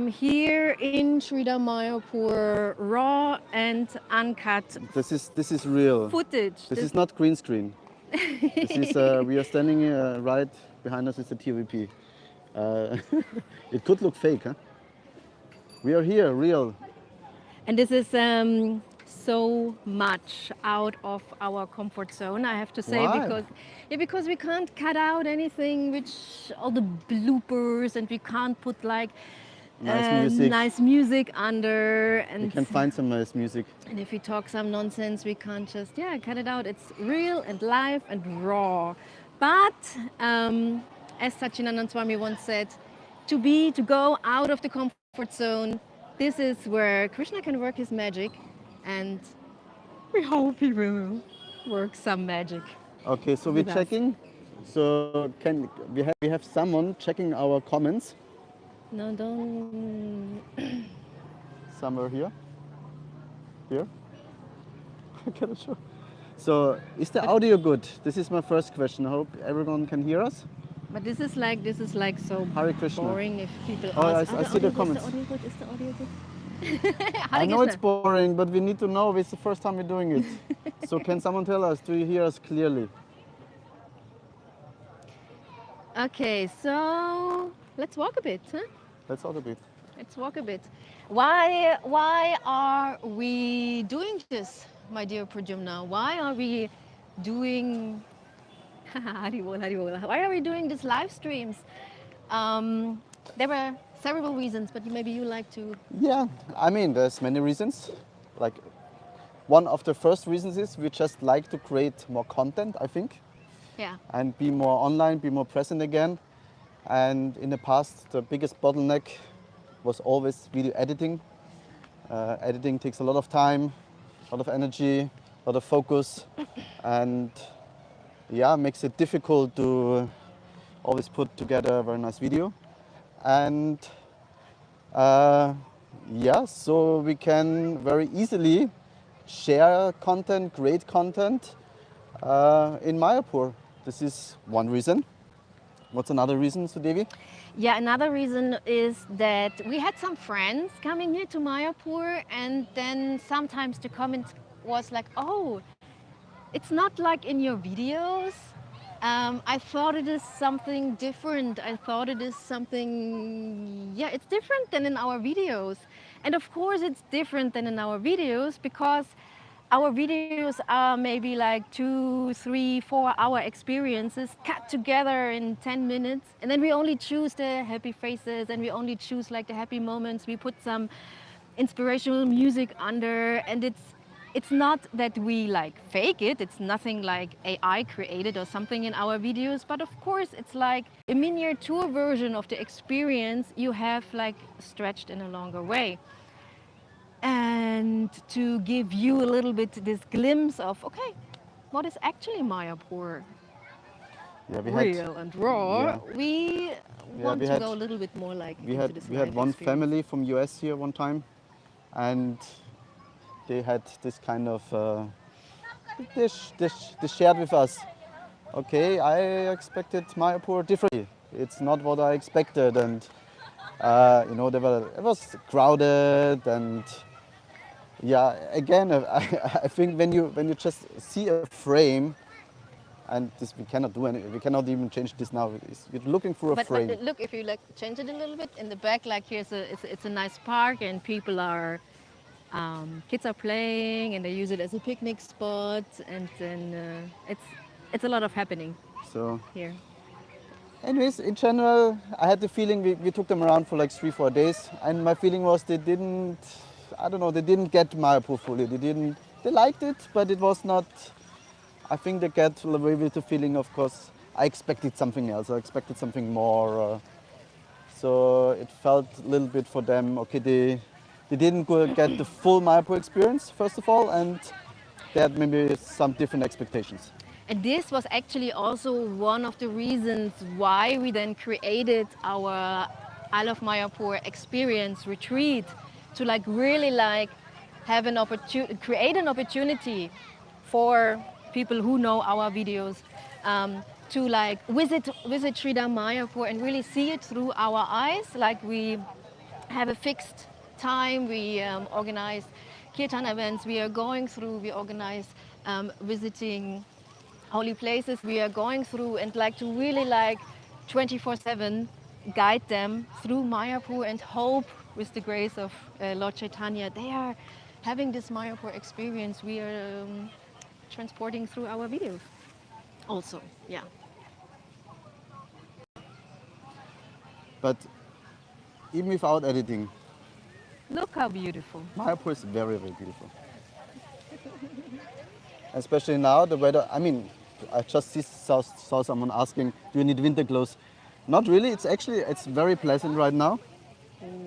I'm here in Shrila Mayapur, raw and uncut This is real. footage. This is not green screen. This is we are standing right behind us is the TVP. It could look fake, huh? We are here, real. And this is so much out of our comfort zone, I have to say. Why? Because we can't cut out anything, which all the bloopers, and we can't put like nice music under. And we can find some nice music. And if we talk some nonsense, we can't just cut it out. It's real and live and raw. But as Satchidananda Swami once said, to go out of the comfort zone, this is where Krishna can work his magic, and we hope he will work some magic. Okay, so we're checking. So can we have someone checking our comments? No, don't. Somewhere here. Here. I cannot show. So is the audio good? This is my first question. I hope everyone can hear us. But this is like so Hare Krishna. boring if people ask. I see the comments. Is the audio good? Is the audio good? I know it's boring, but we need to know. It's the first time we're doing it. So can someone tell us, do you hear us clearly? Okay, so let's walk a bit, huh? Let's walk a bit. Let's walk a bit. Why are we doing this, my dear Pradyumna? Why are we doing Why are we doing these live streams? There were several reasons, but maybe you like to... Yeah, I mean, there's many reasons. Like, one of the first reasons is we just like to create more content, I think. Yeah. And be more online, be more present again. And in the past, the biggest bottleneck was always video editing. Editing takes a lot of time, a lot of energy, a lot of focus. And yeah, makes it difficult to always put together a very nice video. And so we can very easily share content, great content in Mayapur. This is one reason. What's another reason, Sudevi? Yeah, another reason is that we had some friends coming here to Mayapur, and then sometimes the comment was like, oh, it's not like in your videos. I thought it is something different. I thought it is something, it's different than in our videos. And of course it's different than in our videos because our videos are maybe like 2, 3, 4 hour experiences cut together in 10 minutes. And then we only choose the happy faces and we only choose like the happy moments. We put some inspirational music under, and it's not that we like fake it. It's nothing like AI created or something in our videos, but of course it's like a miniature version of the experience you have like stretched in a longer way. And to give you a little bit this glimpse of, okay, what is actually Mayapur? Real and raw. We want to go a little bit more like into this We had one experience. family from US here one time, and they had this kind of dish shared with us. Okay, I expected Mayapur differently. It's not what I expected, and it was crowded, and again, I think when you just see a frame, and this we cannot do anything. We cannot even change this now. You're looking for a frame. But look, if you like change it a little bit in the back, like it's a nice park, and people are. Kids are playing and they use it as a picnic spot, and then it's a lot of happening here. Anyways, in general, I had the feeling we took them around for like 3-4 days, and my feeling was they didn't get Mayapur fully. They liked it, but it was not. I think they get away with the feeling, of course, I expected something else. I expected something more. So it felt a little bit for them. Okay, they didn't get the full Mayapur experience, first of all, and they had maybe some different expectations. And this was actually also one of the reasons why we then created our I Love Mayapur experience retreat, to like really like have an opportunity, create an opportunity for people who know our videos to like visit Shrila Mayapur and really see it through our eyes, like we have a fixed time. We organize kirtan events. We organize visiting holy places. We are going through and like to really like 24/7 guide them through Mayapur and hope with the grace of Lord Chaitanya they are having this Mayapur experience we are transporting through our videos also. Yeah. But even without editing, Look how beautiful. Mayapur is very, very beautiful. Especially now, the weather. I mean, I just saw someone asking, "Do you need winter clothes?" Not really. It's very pleasant right now.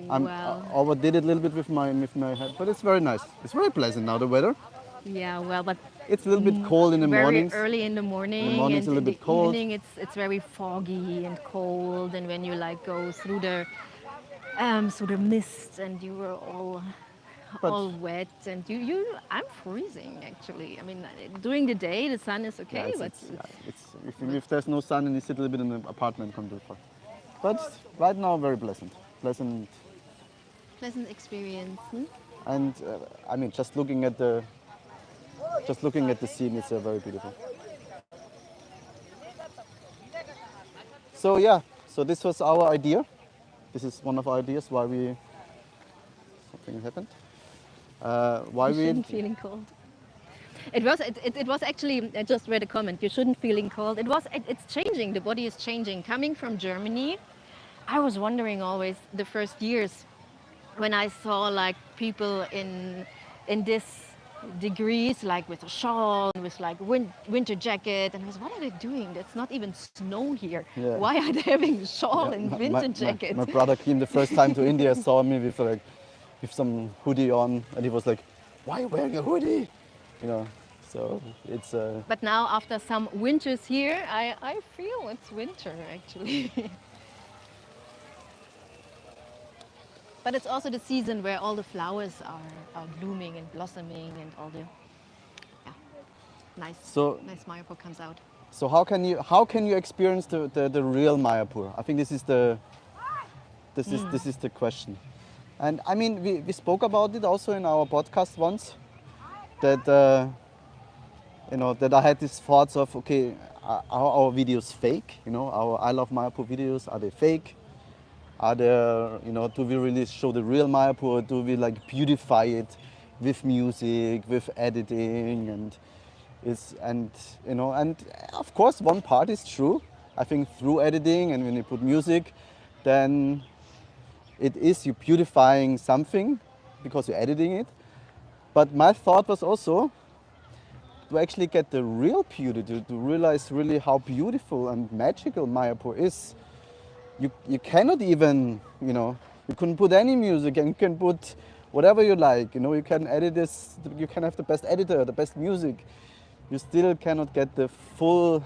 I Well, overdid it a little bit with my head, but it's very nice. It's very pleasant now. The weather. yeah, well, but It's a little bit cold in the very mornings. early in the In the morning mornings, and a in little the bit cold. evening it's very foggy and cold, and when you like go through the mist and you were But all wet and you I'm freezing actually. I mean, during the day the sun is okay, yeah, but if there's no sun and you sit a little bit in the apartment, can do fine. But right now, very pleasant. Pleasant. pleasant experience. And I mean, just looking at the scene, it's very beautiful. So yeah, so this was our idea. This is one of our ideas why something happened. Why You we shouldn't feeling cold. It was actually, I just read a comment, you shouldn't feeling cold. It's changing, the body is changing. Coming from Germany, I was wondering always the first years when I saw like people in this degrees, like with a shawl, with like winter jacket, and I was, what are they doing? It's not even snow here. Yeah. Why are they having a shawl yeah, and my, winter my, jacket? my brother came the first time to India, saw me with some hoodie on, and he was like, "Why are you wearing a hoodie?" You know. So it's But now after some winters here, I feel it's winter actually. But it's also the season where all the flowers are blooming and blossoming and all the so. nice Mayapur comes out. So how can you experience the real Mayapur? I think this is the question. And I mean we spoke about it also in our podcast once that that I had these thoughts of, okay, are our videos fake? Our I Love Mayapur videos, are they fake? Are there, do we really show the real Mayapur, or do we like beautify it with music, with editing, and and of course one part is true. I think through editing and when you put music, then it is you beautifying something because you're editing it. But my thought was also to actually get the real beauty, to realize really how beautiful and magical Mayapur is. You cannot even, you couldn't put any music, and you can put whatever you like, you can edit this, you can have the best editor, the best music. You still cannot get the full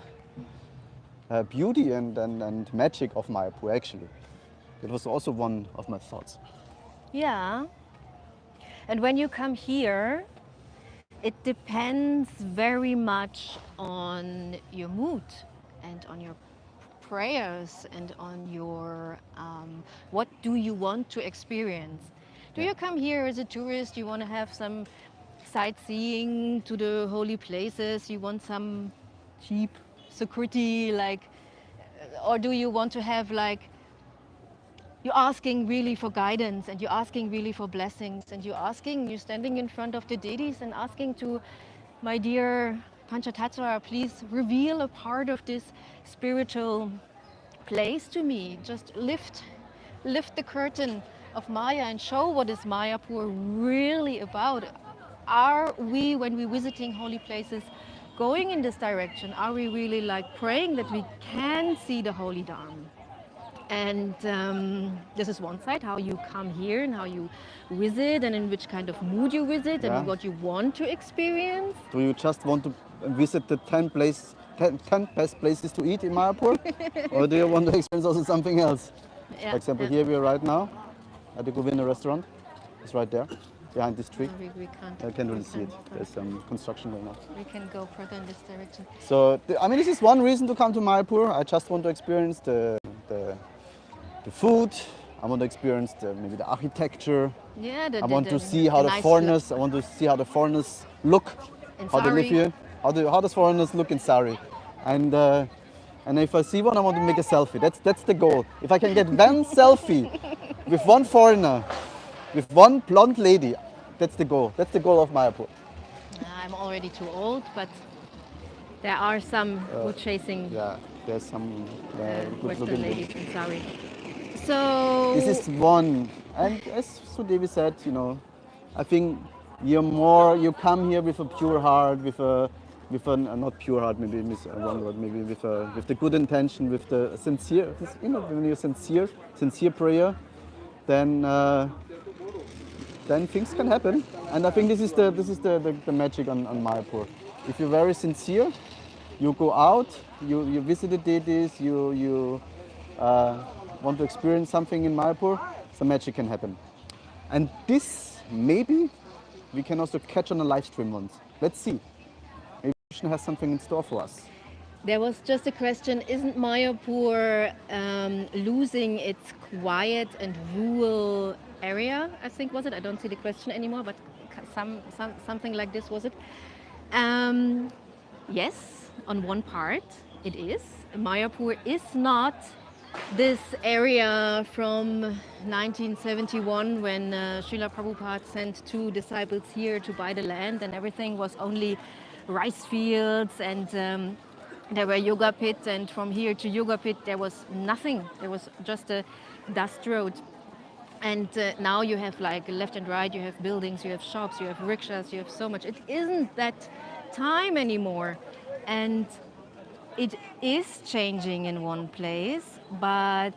beauty and magic of Mayapur actually. It was also one of my thoughts. Yeah. And when you come here, it depends very much on your mood and on your prayers and on your what do you want to experience. Do you come here as a tourist, you want to have some sightseeing to the holy places, you want some cheap security, like, or do you want to have like, you're asking really for guidance and you're asking really for blessings and you're standing in front of the deities and asking to, my dear Panchatattva, please reveal a part of this spiritual place to me. Just lift the curtain of Maya and show what is Mayapur really about. Are we, when we're visiting holy places, going in this direction? Are we really like praying that we can see the holy Dharma? And this is one side, how you come here and how you visit and in which kind of mood you visit and what you want to experience. Do you just want to visit the 10 best places to eat in Mayapur? Or do you want to experience also something else? Yeah, For example, here we are right now at the Govinda restaurant. It's right there, behind this tree. We can't. I can't really see it. There's some construction going on. We can go further in this direction. So, I mean, this is one reason to come to Mayapur. I just want to experience the food. I want to experience maybe the architecture. Yeah, I want to see how the nice foreigners. I want to see how the foreigners look, in how they live Sari. here, how does foreigners look in Sari, and if I see one, I want to make a selfie. That's the goal. If I can get one selfie with one foreigner, with one blonde lady, that's the goal. That's the goal of Mayapur. I'm already too old, but there are some who chasing Yeah, there's some good Western looking ladies ladies. in Sari. So This is one, and as Sudevi said, I think you come here with a pure heart, with a not pure heart, maybe is a wrong word, maybe with the good intention, with the sincere, when you're sincere prayer, then things can happen. And I think this is the magic on Mayapur. If you're very sincere, you go out, you visit the deities, you want to experience something in Mayapur, some magic can happen. And this, maybe, we can also catch on a live stream once. Let's see. Maybe Krishna has something in store for us. there was just a question, isn't Mayapur losing its quiet and rural area? I think was it? I don't see the question anymore, but something like this was it? Yes, on one part it is. Mayapur is not this area from 1971 when Srila Prabhupada sent 2 disciples here to buy the land, and everything was only rice fields, and there were yoga pits, and from here to yoga pit there was nothing. There was just a dust road. And now you have like left and right, you have buildings, you have shops, you have rickshaws, you have so much. It isn't that time anymore. And it is changing in one place, but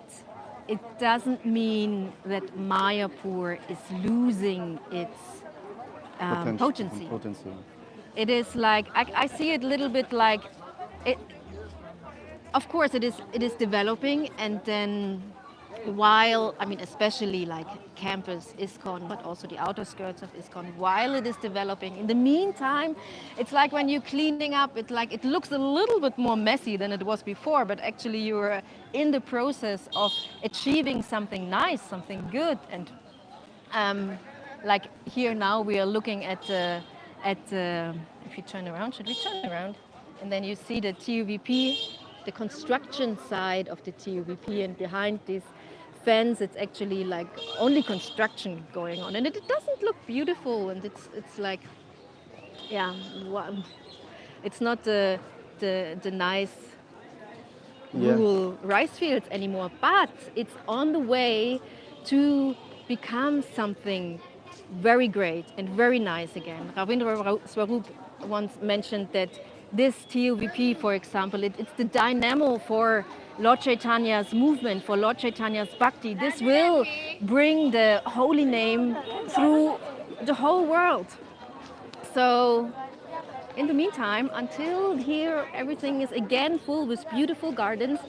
it doesn't mean that Mayapur is losing its potency. It is like, I see it a little bit like, of course it is developing, and then while, I mean, especially like campus, ISKCON, but also the outer skirts of ISKCON, while it is developing, in the meantime, it's like when you're cleaning up, it looks a little bit more messy than it was before, but actually you're in the process of achieving something nice, something good. And like here now we are looking at if you turn around, should we turn around? And then you see the TUVP, the construction side of the TUVP, and behind this fence it's actually like only construction going on, and it doesn't look beautiful, and it's like, yeah, it's not the nice rural rice fields anymore, but it's on the way to become something very great and very nice again. Ravindra Swarup once mentioned that this TUVP, for example, it's the dynamo for Lord Chaitanya's movement, for Lord Chaitanya's bhakti. This will bring the holy name through the whole world. So in the meantime, until here everything is again full with beautiful gardens,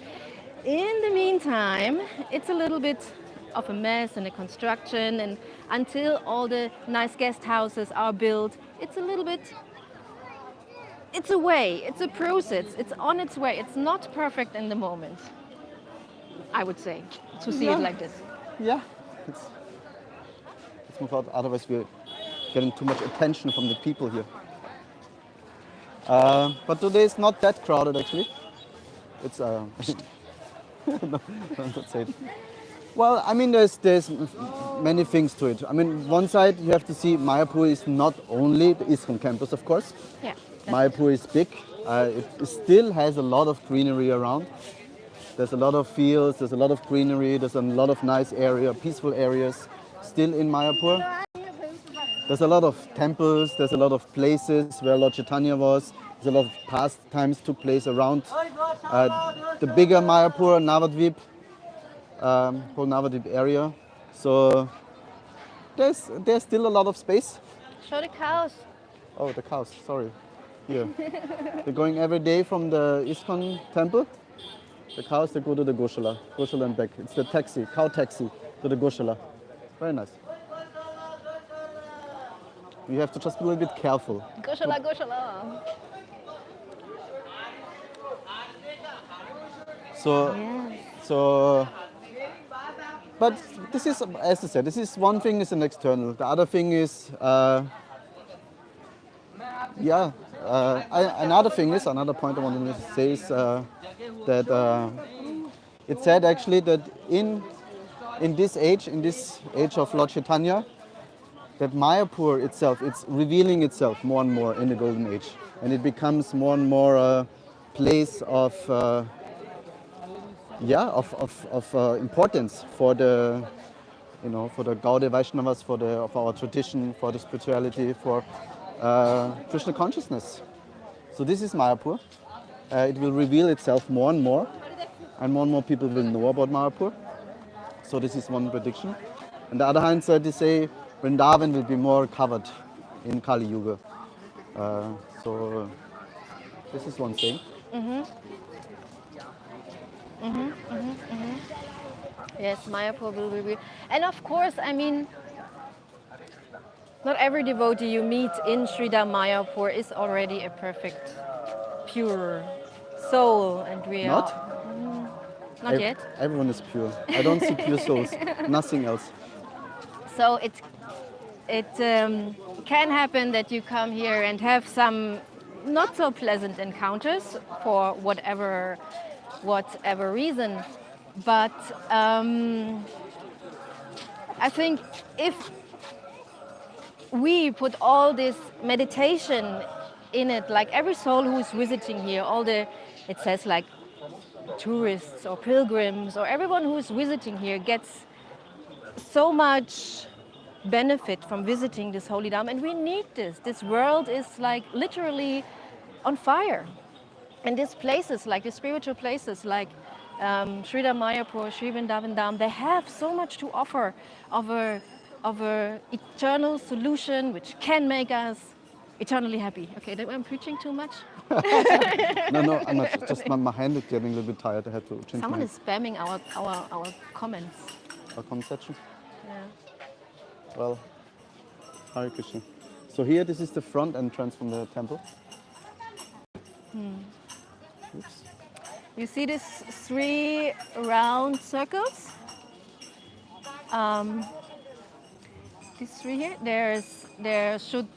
in the meantime, it's a little bit of a mess and a construction, and until all the nice guest houses are built, it's a little bit, it's a way, it's a process, it's on its way. It's not perfect in the moment, I would say, to see it like this. Yeah, let's move out, otherwise we're getting too much attention from the people here. But today is not that crowded actually. It's no, don't say it. Well, I mean, there's many things to it. I mean, one side you have to see Mayapur is not only the ISKCON campus, of course. Yeah. Mayapur is big. It still has a lot of greenery around. There's a lot of fields, there's a lot of greenery, there's a lot of nice area, peaceful areas still in Mayapur. There's a lot of temples, there's a lot of places where Lord Chaitanya was. There's a lot of pastimes took place around the bigger Mayapur, Navadvip, whole Navadvip area. So there's still a lot of space. Show the cows. Oh, the cows, sorry. Here. They're going every day from the ISKCON temple. The cows, they go to the Goshala and back. It's the taxi, cow taxi to the Goshala. Very nice. You have to just be a little bit careful. Goshala, Goshala. So But this is, as I said, this is one thing is an external. The other thing is, another thing is, another point I wanted to say is that it said actually that in this age of Lord Chaitanya, that Mayapur itself, it's revealing itself more and more in the golden age, and it becomes more and more a place of importance for the for the Gaudiya Vaishnavas, for our tradition, for the spirituality, for Krishna consciousness. So this is Mayapur. It will reveal itself more and more people will know about Mayapur. So this is one prediction. On the other hand side, they say Vrindavan will be more covered in Kali Yuga. So this is one thing. Yes, Mayapur will be. And of course, I mean, not every devotee you meet in Sridhar Mayapur is already a perfect, pure soul and real. Not yet. Everyone is pure. I don't see pure souls. Nothing else. So it can happen that you come here and have some not so pleasant encounters for whatever reason. But I think if we put all this meditation in it, like every soul who's visiting here, it says like tourists or pilgrims or everyone who's visiting here gets so much benefit from visiting this holy Dham, and we need this. This world is like literally on fire. And these places, like the spiritual places, like Sridhar Mayapur, Sri Vrindavan Dham, they have so much to offer of a eternal solution which can make us eternally happy. Okay, I'm preaching too much? No, I'm not. Just my hand is getting a little bit tired. I had to change Someone my is spamming our comments. Our comment section. Yeah. Well, Hare Krishna. So here, this is the front entrance from the temple. Oops. You see these 3 round circles? These 3 here. There should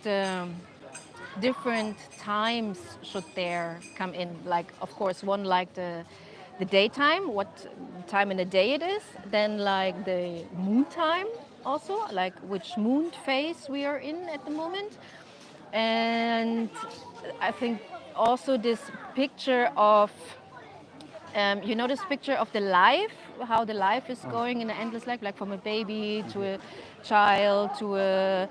different times should there come in. Like, of course, one like the daytime, what time in the day it is. Then like the moon time also, like which moon phase we are in at the moment. And I think also this picture of this picture of the life, how the life is going in an endless life, like from a baby to a child to a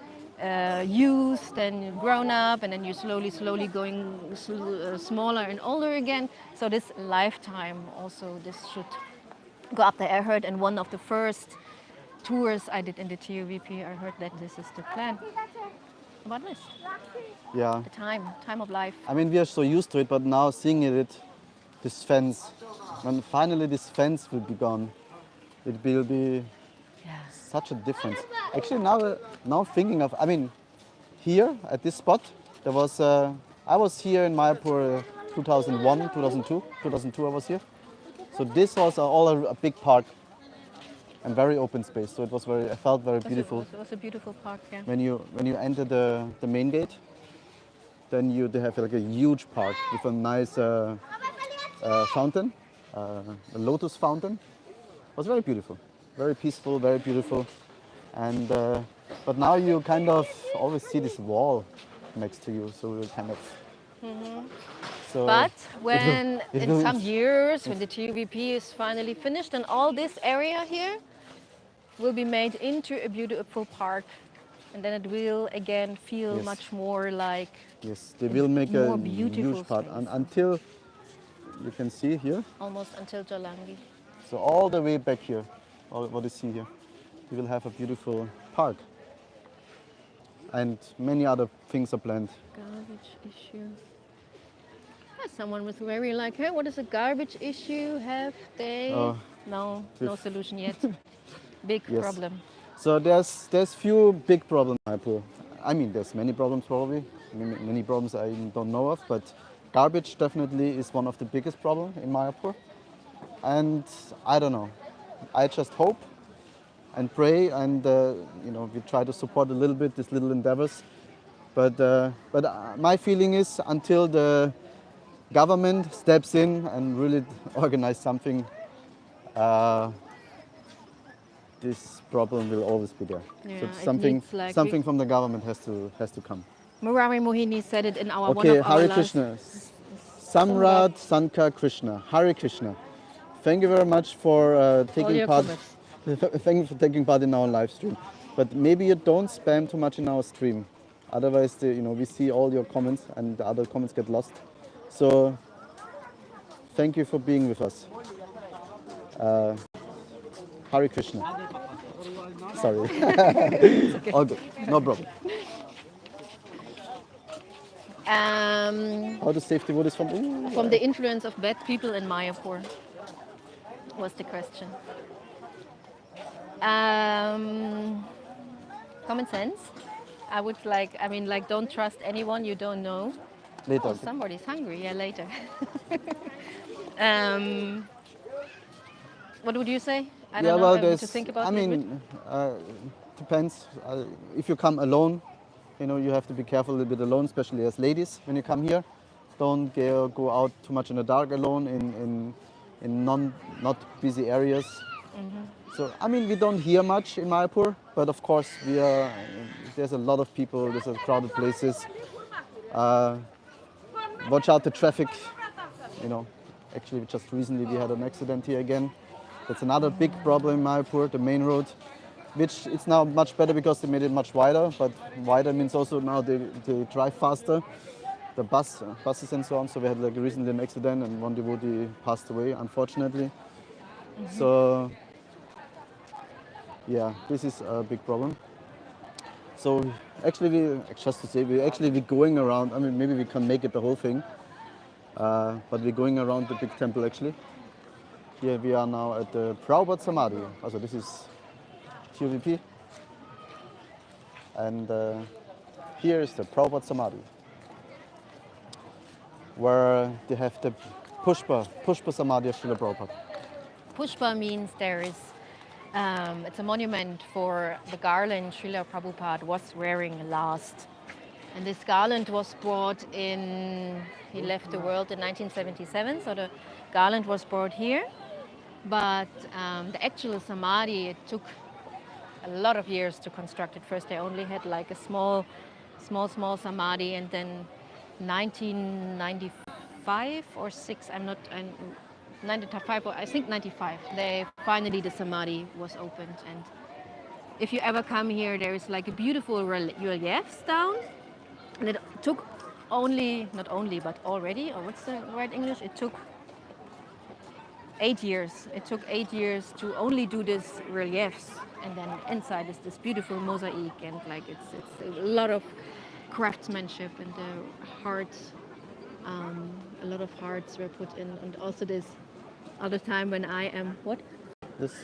youth, then grown up, and then you're slowly going smaller and older again. So this lifetime also, this should go up there. I heard in one of the first tours I did in the TUVP, I heard that this is the plan. About this? Yeah. The time of life. I mean, we are so used to it, but now seeing it, this fence, when finally this fence will be gone, it will be such a difference. Actually, now thinking of, I mean, here at this spot, there was, I was here in Mayapur 2001, 2002 I was here. So this was all a big park and very open space. So it was I felt very beautiful. It was a beautiful park, yeah. When you enter the main gate, then they have like a huge park with a nice fountain, a lotus fountain. It was very beautiful, very peaceful, very beautiful. And but now you kind of always see this wall next to you, so you kind of. So but when in some years, yes. when the TUVP is finally finished, and all this area here will be made into a beautiful park, and then it will again feel Yes. much more like. Yes, they will make a beautiful huge part, space. and until you can see here. Almost until Jalangi. So all the way back here, what you see here, you will have a beautiful park. And many other things are planned. Garbage issue. Someone was very like, hey, what is a garbage issue? Have they? No solution yet. Big Yes. problem. So there's few big problems in Mayapur. I mean, there's many problems probably, many problems I don't know of, but garbage definitely is one of the biggest problems in Mayapur. And I don't know. I just hope and pray, and we try to support a little bit these little endeavors. But my feeling is until the government steps in and really organize something, this problem will always be there. Yeah, So it something needs, like, something from the government has to come. Murari Mohini said it in our one Okay, of our Hare last. Krishna. Samrat Sankar Krishna. Hare Krishna. Thank you very much for All taking your part. comments. Thank you for taking part in our live stream. But maybe you don't spam too much in our stream. Otherwise, we see all your comments and the other comments get lost. So thank you for being with us. Hare Krishna. Sorry. All good. No problem. How to save devotees From the influence of bad people in Mayapur was the question. Common sense. I would don't trust anyone you don't know. later. Oh, somebody's hungry. Yeah, later. What would you say? I don't know. I need to think about it. Depends. If you come alone, you have to be careful a little bit alone, especially as ladies when you come here. Don't go out too much in the dark alone in not busy areas. So we don't hear much in Mayapur, but of course there's a lot of people. There's crowded places. Watch out the traffic. Actually, just recently we had an accident here again. That's another big problem in Mayapur, the main road, which it's now much better because they made it much wider. But wider means also now they drive faster, the buses and so on. So we had recently an accident and one devotee passed away, unfortunately. So yeah, this is a big problem. So actually, we're going around. Maybe we can make it the whole thing, but we're going around the big temple actually. Here we are now at the Prabhupada Samadhi. Also, this is TVP. And here is the Prabhupada Samadhi, where they have the Pushpa Samadhi of Srila Prabhupada. Pushpa means there is, it's a monument for the garland Srila Prabhupada was wearing last. And this garland was brought in, he left the world in 1977, so the garland was brought here. But the actual Samadhi, it took a lot of years to construct it. First, they only had like a small Samadhi, and then 1995 or 6, 95, or I think 95, the Samadhi was opened. And if you ever come here, there is like a beautiful reliefs down. And it took not only, but already, or what's the right English? It took 8 years. It took 8 years to only do this reliefs, and then inside is this beautiful mosaic, and it's a lot of craftsmanship, and the hearts, a lot of hearts were put in, and also this all the time when I am This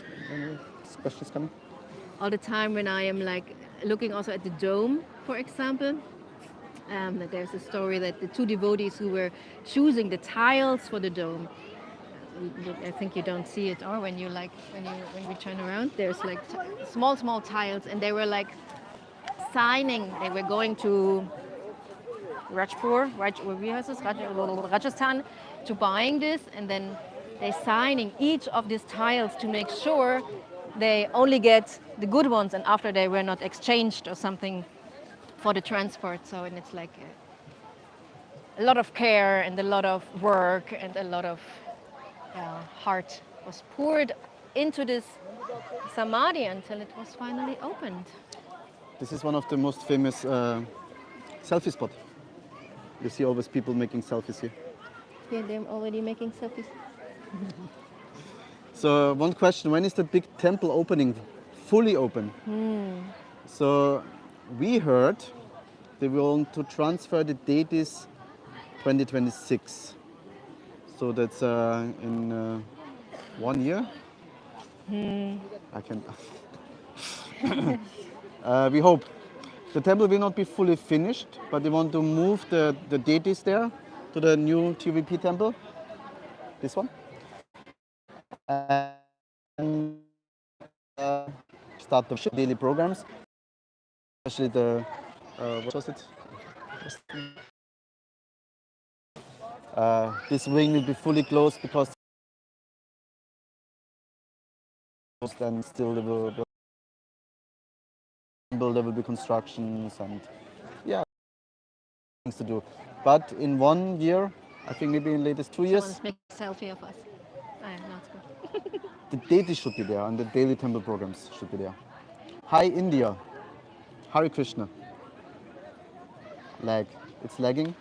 question is coming. all the time when I am looking also at the dome, for example. That there's a story that the two devotees who were choosing the tiles for the dome, I think you don't see it, or when we turn around, there's small tiles, and they were signing. They were going to Rajasthan to buying this, and then they're signing each of these tiles to make sure they only get the good ones, and after they were not exchanged or something for the transport. So, and it's a lot of care and a lot of work and a lot of heart was poured into this Samadhi until it was finally opened. This is one of the most famous selfie spots. You see always people making selfies here. Yeah, they're already making selfies. So one question, when is the big temple opening, fully open? So we heard they want to transfer the date is 2026. So that's in 1 year. I can. We hope. The temple will not be fully finished, but they want to move the deities there to the new TVP temple. This one. And start the daily programs, especially the what was it? This wing will be fully closed because then still there will be constructions and yeah, things to do. But in 1 year, I think maybe in latest 2 years, Someone's making a selfie of us. No, it's good. the deity should be there and the daily temple programs should be there. Hi India, Hare Krishna. Lag, it's lagging.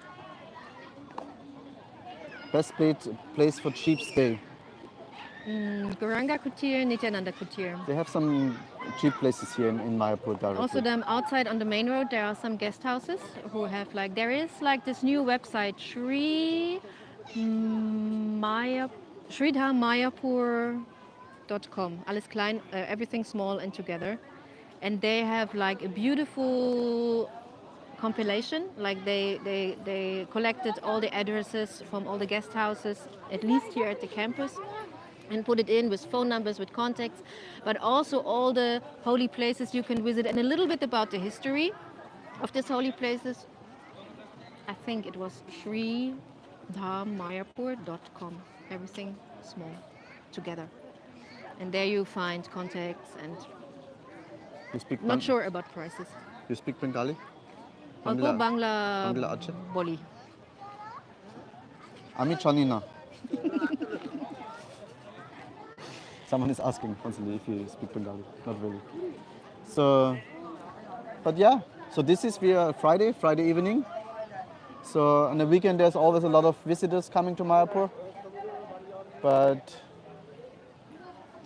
Best place for cheap stay. Guranga Kutir, Nityananda Kutir. They have some cheap places here in Mayapur directly. Also, outside on the main road, there are some guest houses who have there is this new website, Shridharmayapur.com. Alles klein, everything small and together. And they have a beautiful compilation. They collected all the addresses from all the guest houses, at least here at the campus, and put it in with phone numbers, with contacts, but also all the holy places you can visit and a little bit about the history of these holy places. I think it was Shridharmayapur.com. Everything small together. And there you find contacts and You speak not sure about prices. You speak Bengali? Alpo Bangla আছে? boli. আমি জানি না. Someone is asking constantly if you speak Bengali. Not really. So, but yeah. So this is Friday evening. So on the weekend there's always a lot of visitors coming to Mayapur. But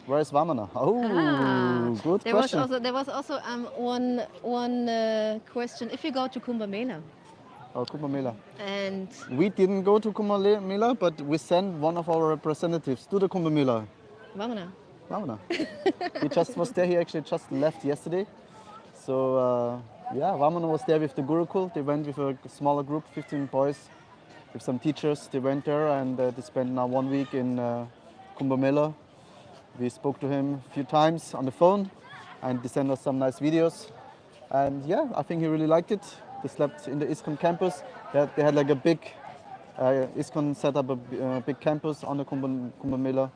where is Vamana? Oh, good question. There was also one question. If you go to Kumbh Mela. Oh, Kumbh Mela. And we didn't go to Kumbh Mela, but we sent one of our representatives to the Kumbh Mela. Vamana. He just was there. He actually just left yesterday. So yeah, Vamana was there with the Gurukul. They went with a smaller group, 15 boys, with some teachers. They went there and they spent now 1 week in Kumbh Mela. We spoke to him a few times on the phone and they sent us some nice videos. And yeah, I think he really liked it. They slept in the ISKCON campus. They had a big, ISKCON set up a big campus on the Kumbh Mela.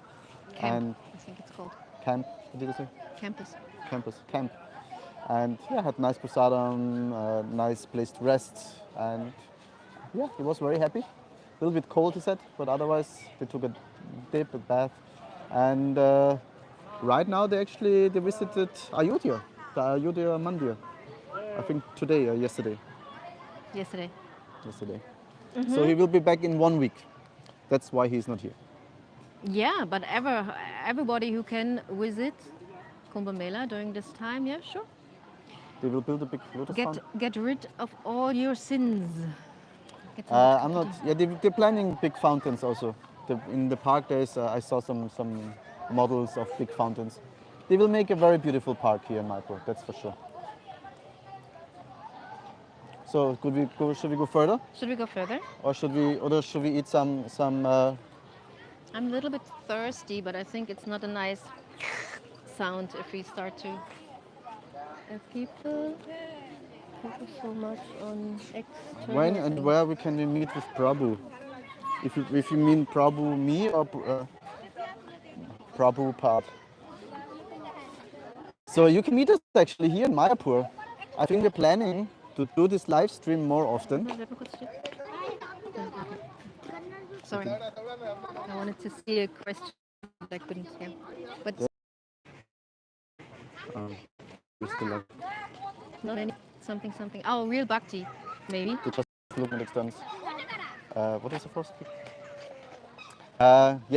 Camp, and I think it's called. Camp, what did you say? Camp. And yeah, had nice prasadam, nice place to rest. And yeah, he was very happy. A little bit cold, he said, but otherwise they took a dip, a bath. And right now they visited Ayodhya, the Ayodhya Mandir. I think today or yesterday. Yesterday. So he will be back in 1 week. That's why he's not here. Yeah, but everybody who can visit Kumbh Mela during this time, yeah, sure. They will build a big lotus fountain. Get rid of all your sins. I'm not. Yeah, they're planning big fountains also. In the park, I saw some models of big fountains. They will make a very beautiful park here in Mayapur. That's for sure. So should we go further? Should we go further? Or should we eat some? I'm a little bit thirsty, but I think it's not a nice sound if we start to. People so much on external. When and where can we meet with Prabhu? If you mean Prabhu me or Prabhupada. So you can meet us actually here in Mayapur. I think we're planning to do this live stream more often. Sorry, I wanted to see a question that I couldn't hear. But not any something. Oh, real bhakti, maybe. Just look at externals. What was the first?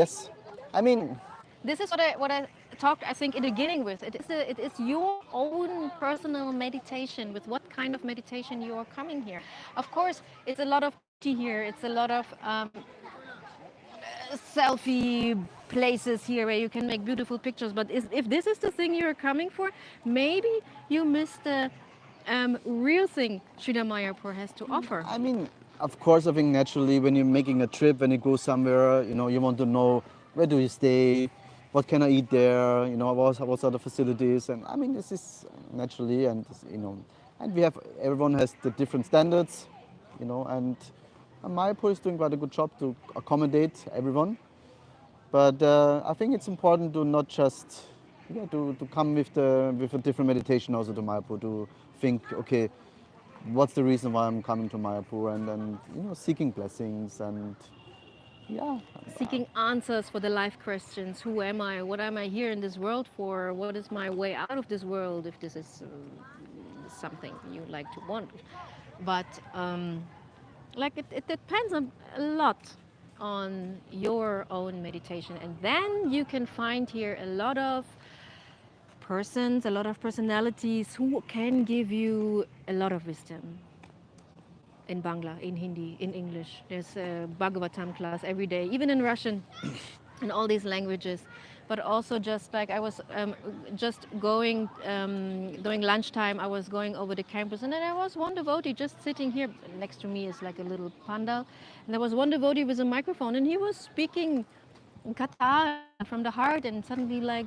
Yes, I mean. This is what I talked, I think, in the beginning with. It is your own personal meditation with what kind of meditation you are coming here. Of course, it's a lot of tea here. It's a lot of selfie places here where you can make beautiful pictures. But if this is the thing you're coming for, maybe you miss the real thing Sridhar Mayapur has to offer. I mean, of course, I think naturally when you're making a trip, when you go somewhere, you want to know where do you stay, what can I eat there, what are the facilities, and I mean this is naturally, and and everyone has the different standards, and Mayapur is doing quite a good job to accommodate everyone. But I think it's important to not just to come with a different meditation also to Mayapur, to think, okay, what's the reason why I'm coming to Mayapur, and then seeking blessings, and yeah, Seeking answers for the life questions. Who am I? What am I here in this world for? What is my way out of this world, if this is something you like to want? But it depends a lot on your own meditation, and then you can find here a lot of persons, a lot of personalities who can give you a lot of wisdom. In Bangla, in Hindi, in English. There's a Bhagavatam class every day, even in Russian, in all these languages. But also just like I was just going, during lunchtime, I was going over the campus, and then there was one devotee just sitting here. Next to me is like a little pandal. And there was one devotee with a microphone, and he was speaking Katha from the heart, and suddenly like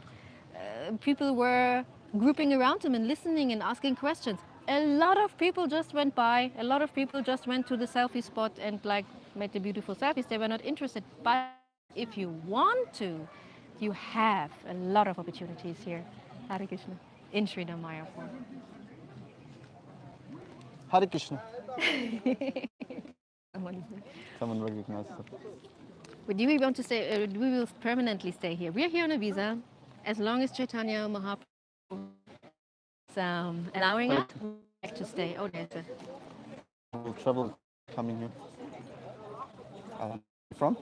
people were grouping around him and listening and asking questions. A lot of people just went by. A lot of people just went to the selfie spot and like made the beautiful selfies. They were not interested. But if you want to, you have a lot of opportunities here. Hare Krishna. In Srila Mayapur. Hare Krishna. Someone recognized it. But do we want to stay? We will permanently stay here. We are here on a visa. As long as Chaitanya Mahaprabhu is allowing us to stay. Oh, there's a Travel coming here. From?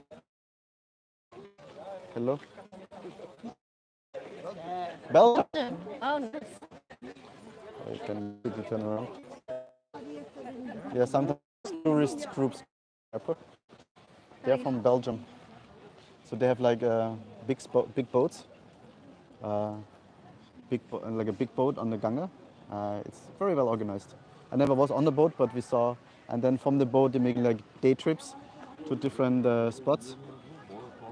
Hello? Belgium? Oh, nice. You can quickly turn around. Yeah, sometimes tourist groups. They're from Belgium. So they have like big boats. Like a big boat on the Ganga. It's very well organized. I never was on the boat, but we saw, and then from the boat they make like day trips to different spots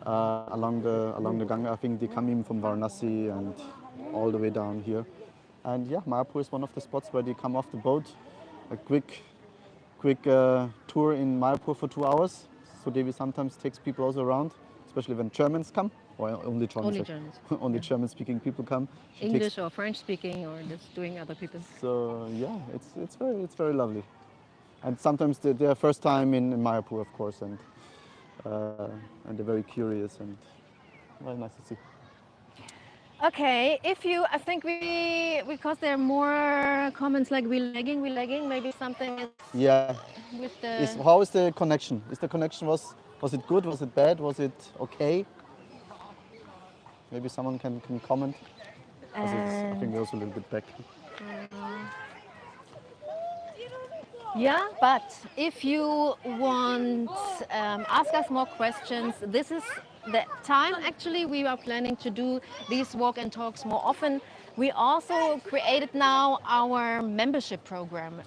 along the Ganga. I think they come in from Varanasi and all the way down here. And yeah, Mayapur is one of the spots where they come off the boat, a quick tour in Mayapur for 2 hours. So Devi sometimes takes people also around, especially when Germans come. Or only Germans. Only Germans. Only German-speaking people come. English or French-speaking, or just doing other people. So yeah, it's very lovely. And sometimes they're first time in Mayapur, of course, and they're very curious and very nice to see. Okay, I think because there are more comments like we lagging, maybe something is. Yeah. With the. How is the connection? Was it good? Was it bad? Was it okay? Maybe someone can comment. I think we're also a little bit back. Yeah, but if you want ask us more questions, this is the time. Actually, we are planning to do these walk and talks more often. We also created now our membership program,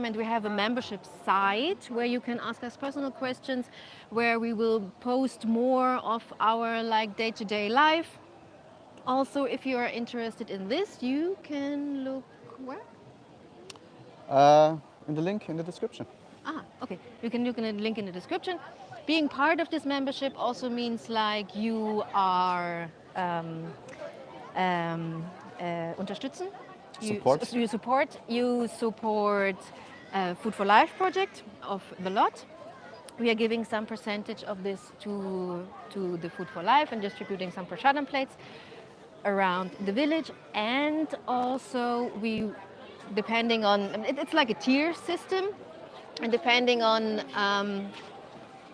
and we have a membership site where you can ask us personal questions, where we will post more of our like day-to-day life. Also, if you are interested in this, you can look where? In the link in the description. Okay. You can look in the link in the description. Being part of this membership also means like you are unterstützen. You support Food for Life project of the lot. We are giving some percentage of this to the Food for Life and distributing some prasadam plates around the village. And also depending on, it's like a tier system, and depending on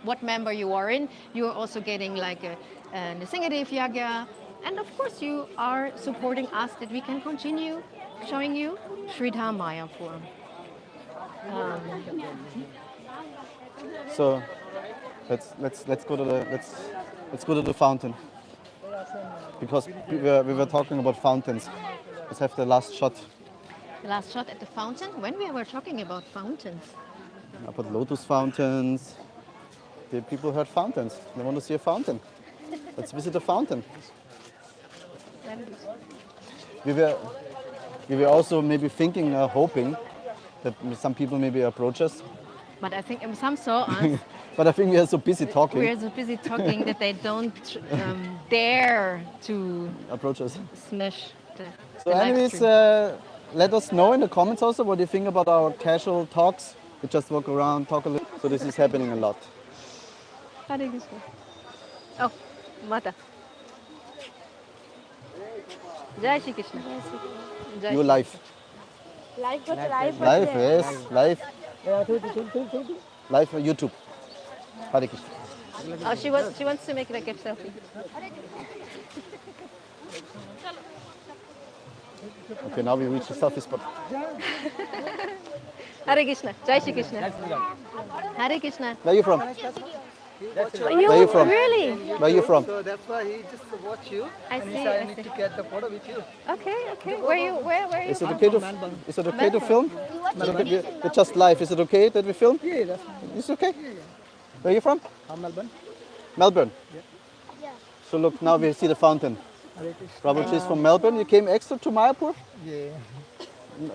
what member you are in, you are also getting like a Nisingadev Yagya. And of course you are supporting us that we can continue showing you Sridham Mayapur. So let's go to the fountain, because we were talking about fountains. Let's have the last shot. The last shot at the fountain? When we were talking about fountains? About lotus fountains. The people heard fountains. They want to see a fountain. Let's visit a fountain. We were also maybe thinking, hoping that some people maybe approach us. But I think some saw us. But I think we are so busy talking. We're so busy talking that they don't dare to Approach us. smash the So live anyways, stream. let us know in the comments also what you think about our casual talks. We just walk around, talk a little. So this is happening a lot. Hare Krishna. Oh, Mata. Jai Shri Krishna. Jai You Shri live. Live but live but Live, there. yes, live. Live on YouTube. Hare Krishna. Oh, she wants to make like a selfie. Okay, now we reach the selfie spot. Hare Krishna. Jai Shri Krishna. Hare Krishna. Where are you from? You, Where are you from? Really? Where are you from? So that's why he just watch you. I and see, he said, I I need see. to get the photo with you. Okay. Where are you? Is it okay to? Is it okay to film? We're just live. Is it okay that we film? Yeah, that's fine. It's okay. Where are you from? Melbourne. Melbourne. So look, now we see the fountain. Hare Krishna. Prabhupada is from Melbourne. You came extra to Mayapur Yeah.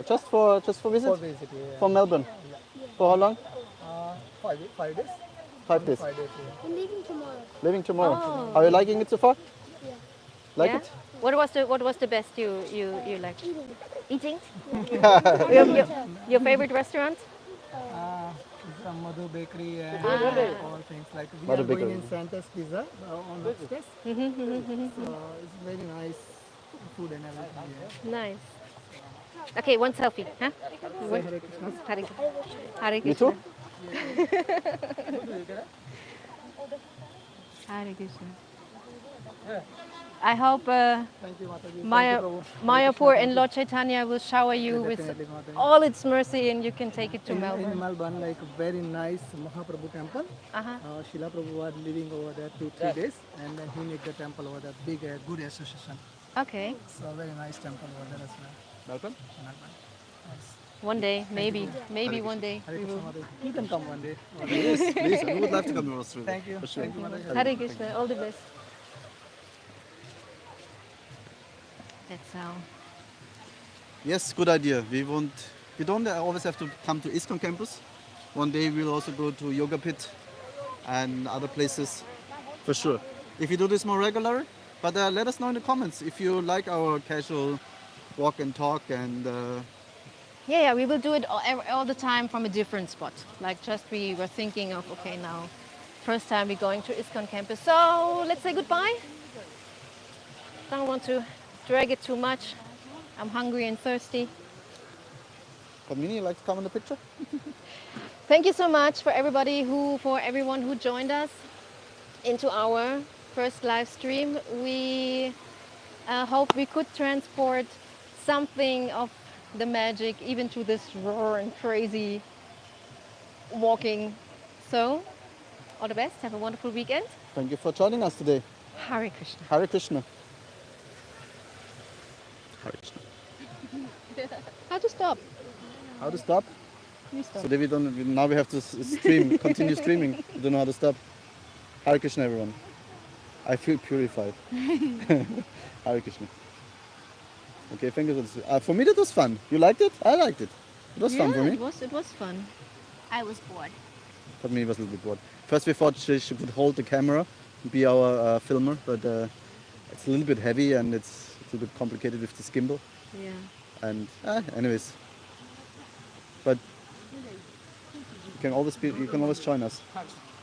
just for visit For visit, yeah. from Melbourne. For how long? 5 days. 5 days. 5 days, yeah. I'm leaving tomorrow. Living tomorrow. Oh. Are you liking it so far? Like Yeah? it? What was the best you liked? Eating. Eating? your favorite restaurant? From Madhu Bakery and all things like we Madhu are Bakery. going in Santa's Pizza on upstairs. So it's very nice food and everything. Yeah. Nice. Okay, one selfie, huh? Say Hare Krishna. Hare Krishna. Hare You Krishna. too? Hare Krishna. I hope Thank you, Mataji. Maya, Thank you, Prabhu. Mayapur and Lord Chaitanya will shower you with Definitely, Mataji. all its mercy and you can take it to In Melbourne. Melbourne, like a very nice Mahaprabhu temple. Uh-huh. Srila Prabhu was living over there 2-3 days, and then he made the temple over there, big, good association. Okay, So very nice temple over there as well. Melbourne? Melbourne. Nice. one day, maybe one day Hare we Krishna, will. Mataji. You can come one day. Yes, please. We would love to come to Australia. Thank you. For sure. Thank you, Mataji. Hare Krishna, all the best. That's how. Yes, good idea. We don't always have to come to ISKCON Campus. One day we'll also go to Yoga Pit and other places, for sure. If you do this more regular, but let us know in the comments if you like our casual walk and talk and Yeah, we will do it all the time from a different spot. Like just we were thinking of, okay, now, first time we're going to ISKCON Campus. So let's say goodbye. Don't want to drag it too much. I'm hungry and thirsty. Kamini, you like to come in the picture? Thank you so much for everyone who joined us into our first live stream. We hope we could transport something of the magic even to this raw and crazy walking. So, all the best. Have a wonderful weekend. Thank you for joining us today. Hare Krishna. Hare Krishna. Hare Krishna. How to stop? How to stop? You stop. So that now we have to stream, continue streaming. We don't know how to stop. Hare Krishna, everyone. I feel purified. Hare Krishna. Okay, thank you. For me, that was fun. You liked it? I liked it. It was fun for me. It was fun. I was bored. For me, it was a little bit bored. First, we thought she could hold the camera, be our filmer, but it's a little bit heavy and it's a little bit complicated with this gimbal. Yeah. And anyways, but you can always join us.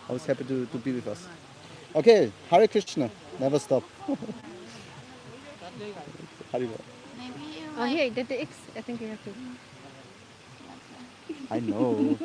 Always happy to be with us. Okay, Hare Krishna, never stop. Haribo. Maybe you Oh, here, did the X. I think you have to. I know.